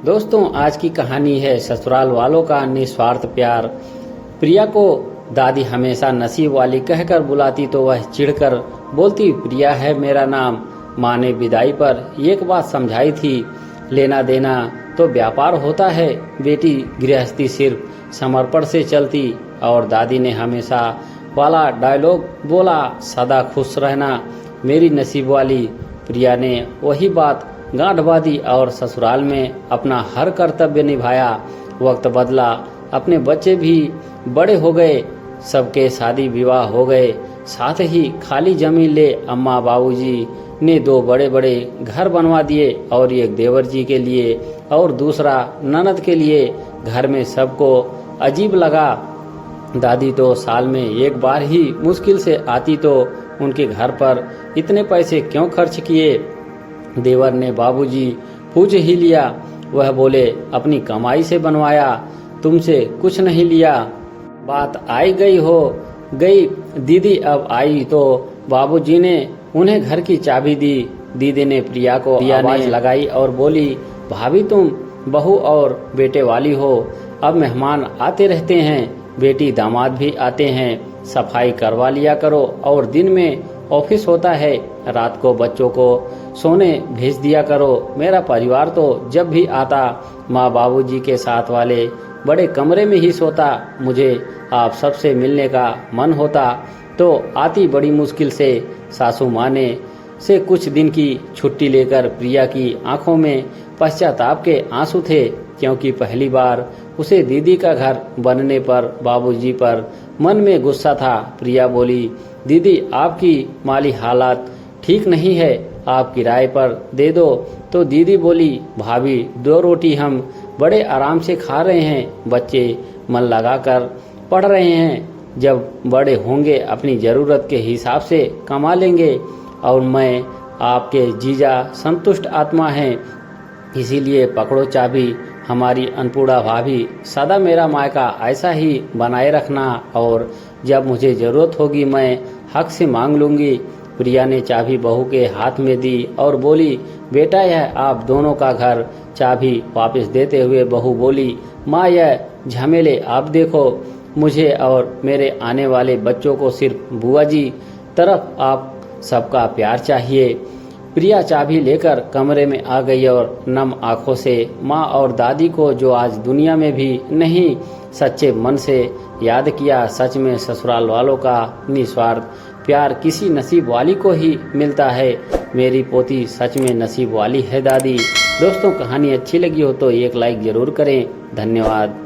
दोस्तों, आज की कहानी है ससुराल वालों का निस्वार्थ प्यार। प्रिया को दादी हमेशा नसीब वाली कहकर बुलाती तो वह चिढ़कर बोलती, प्रिया है मेरा नाम। माँ ने विदाई पर एक बात समझाई थी, लेना देना तो व्यापार होता है बेटी, गृहस्थी सिर्फ समर्पण से चलती। और दादी ने हमेशा वाला डायलॉग बोला, सदा खुश रहना मेरी नसीब वाली। प्रिया ने वही बात गांठ बांधी और ससुराल में अपना हर कर्तव्य निभाया। वक्त बदला, अपने बच्चे भी बड़े हो गए, सबके शादी विवाह हो गए। साथ ही खाली जमीन ले अम्मा बाबूजी ने 2 बड़े बड़े घर बनवा दिए, और एक देवर जी के लिए और दूसरा ननद के लिए। घर में सबको अजीब लगा। दादी तो साल में एक बार ही मुश्किल से आती, तो उनके घर पर इतने पैसे क्यों खर्च किए। देवर ने बाबूजी पूछ ही लिया। वह बोले, अपनी कमाई से बनवाया, तुमसे कुछ नहीं लिया। बात आई गई हो गई। दीदी अब आई तो बाबूजी ने उन्हें घर की चाबी दी। दीदी ने प्रिया को आवाज लगाई और बोली, भाभी तुम बहू और बेटे वाली हो, अब मेहमान आते रहते हैं, बेटी दामाद भी आते हैं, सफाई करवा लिया करो। और दिन में ऑफिस होता है, रात को बच्चों को सोने भेज दिया करो। मेरा परिवार तो जब भी आता माँ बाबूजी के साथ वाले बड़े कमरे में ही सोता। मुझे आप सबसे मिलने का मन होता तो आती बड़ी मुश्किल से। सासू माँ ने से कुछ दिन की छुट्टी लेकर प्रिया की आंखों में पश्चाताप के आंसू थे, क्योंकि पहली बार उसे दीदी का घर बनने पर बाबूजी पर मन में गुस्सा था। प्रिया बोली, दीदी आपकी माली हालात ठीक नहीं है, आप किराए पर दे दो। तो दीदी बोली, भाभी 2 रोटी हम बड़े आराम से खा रहे हैं, बच्चे मन लगाकर पढ़ रहे हैं, जब बड़े होंगे अपनी ज़रूरत के हिसाब से कमा लेंगे। और मैं आपके जीजा संतुष्ट आत्मा हैं, इसीलिए पकड़ो चाबी। हमारी अन्नपूर्णा भाभी सदा मेरा मायका ऐसा ही बनाए रखना, और जब मुझे ज़रूरत होगी मैं हक से मांग लूँगी। प्रिया ने चाबी बहू के हाथ में दी और बोली, बेटा यह आप दोनों का घर। चाबी वापस देते हुए बहू बोली, माँ यह झमेले आप देखो, मुझे और मेरे आने वाले बच्चों को सिर्फ बुआ जी तरफ आप सबका प्यार चाहिए। प्रिया चाबी लेकर कमरे में आ गई और नम आंखों से माँ और दादी को, जो आज दुनिया में भी नहीं, सच्चे मन से याद किया। सच में ससुराल वालों का निस्वार्थ प्यार किसी नसीब वाली को ही मिलता है। मेरी पोती सच में नसीब वाली है दादी। दोस्तों, कहानी अच्छी लगी हो तो एक लाइक जरूर करें। धन्यवाद।